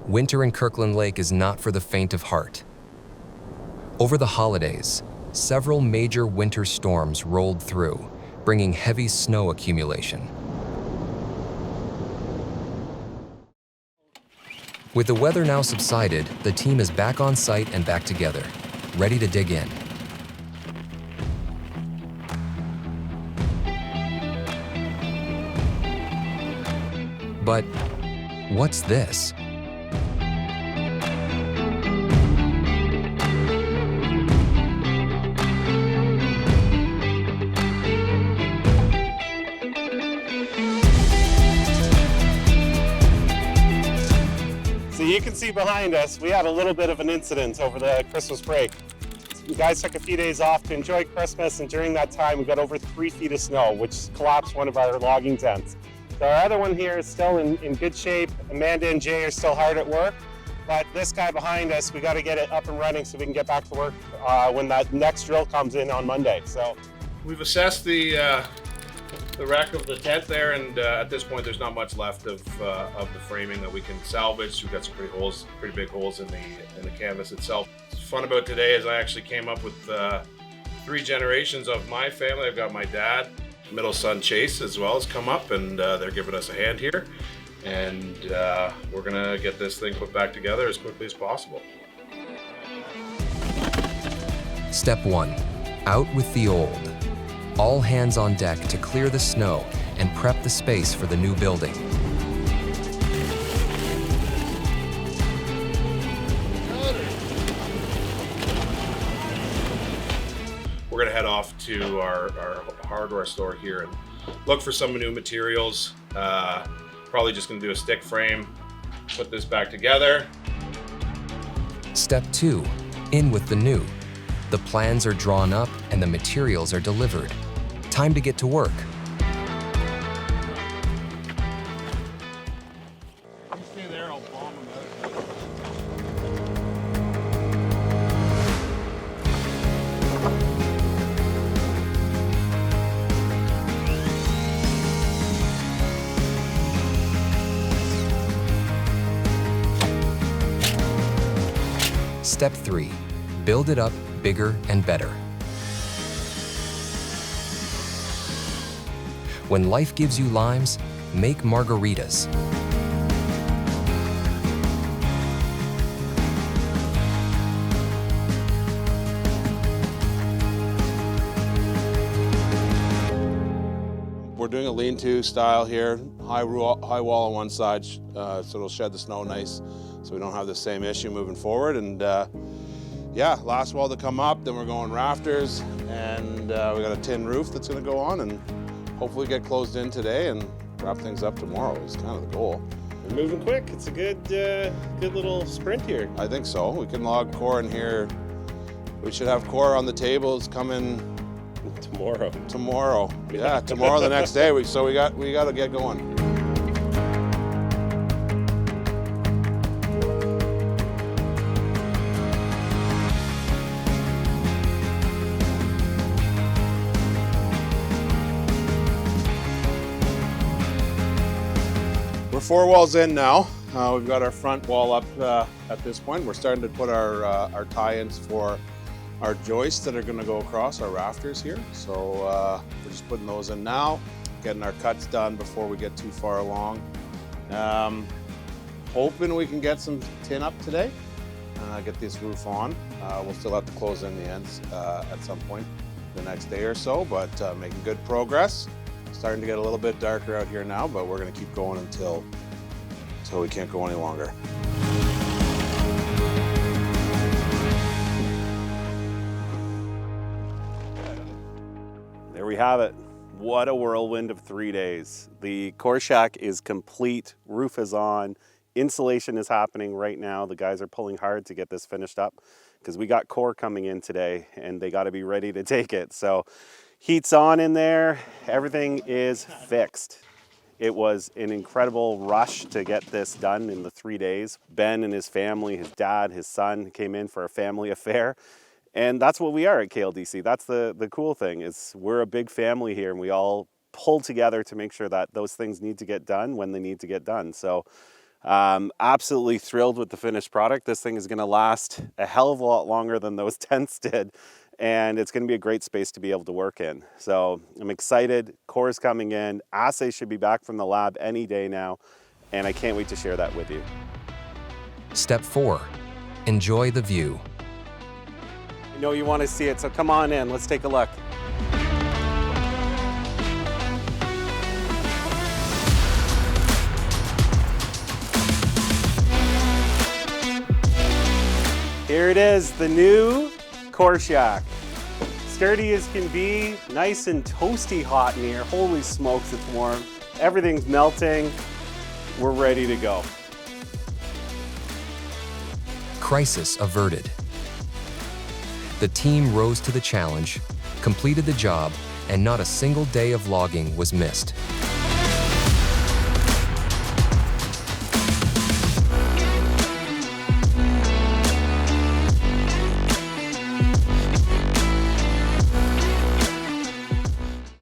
Winter in Kirkland Lake is not for the faint of heart. Over the holidays, several major winter storms rolled through, bringing heavy snow accumulation. With the weather now subsided, the team is back on site and back together, ready to dig in. But what's this? So you can see behind us, we had a little bit of an incident over the Christmas break. You guys took a few days off to enjoy Christmas, and during that time we got over 3 feet of snow, which collapsed one of our logging tents. So our other one here is still in good shape. Amanda and Jay are still hard at work, but this guy behind us, we got to get it up and running so we can get back to work when that next drill comes in on Monday. So we've assessed the wreck of the tent there, and at this point there's not much left of the framing that we can salvage. We've got some pretty big holes in the canvas itself. What's fun about today is I actually came up with 3 generations of my family. I've got my dad, middle son Chase as well has come up, and they're giving us a hand here, and we're gonna get this thing put back together as quickly as possible. Step 1, out with the old. All hands on deck to clear the snow and prep the space for the new building. We're gonna head off to our hardware store here and look for some new materials. Probably just gonna do a stick frame, put this back together. Step 2, in with the new. The plans are drawn up and the materials are delivered. Time to get to work. You stay there, I'll bomb them out. Step 3, build it up bigger and better. When life gives you limes, make margaritas. We're doing a lean-to style here, high wall on one side, so it'll shed the snow nice, so we don't have the same issue moving forward. And yeah, last wall to come up, then we're going rafters, and we got a tin roof that's gonna go on, and hopefully get closed in today and wrap things up tomorrow is kind of the goal. we're moving quick. It's a good little sprint here. I think so. We can log core in here. We should have core on the tables coming tomorrow. Yeah, tomorrow the next day. So we got to get going. We're 4 walls in now. We've got our front wall up at this point. We're starting to put our tie-ins for our joists that are going to go across our rafters here. So we're just putting those in now, getting our cuts done before we get too far along. Hoping we can get some tin up today, get this roof on. We'll still have to close in the ends at some point the next day or so, but making good progress. Starting to get a little bit darker out here now, but we're going to keep going until we can't go any longer. There we have it. What a whirlwind of 3 days. The core shack is complete, roof is on, insulation is happening right now. The guys are pulling hard to get this finished up because we got core coming in today and they got to be ready to take it. So heat's on in there, everything is fixed. It was an incredible rush to get this done in the 3 days. Ben and his family, his dad, his son came in for a family affair. And that's what we are at KLDC. That's the cool thing is we're a big family here and we all pull together to make sure that those things need to get done when they need to get done. So Absolutely thrilled with the finished product. This thing is going to last a hell of a lot longer than those tents did, and it's going to be a great space to be able to work in. So I'm excited. Core's coming in. Assays should be back from the lab any day now, and I can't wait to share that with you. Step 4. Enjoy the view. I know you want to see it, so come on in. Let's take a look. Here it is, the new Core Shack. Sturdy as can be, nice and toasty hot in here. Holy smokes, it's warm. Everything's melting. We're ready to go. Crisis averted. The team rose to the challenge, completed the job, and not a single day of logging was missed.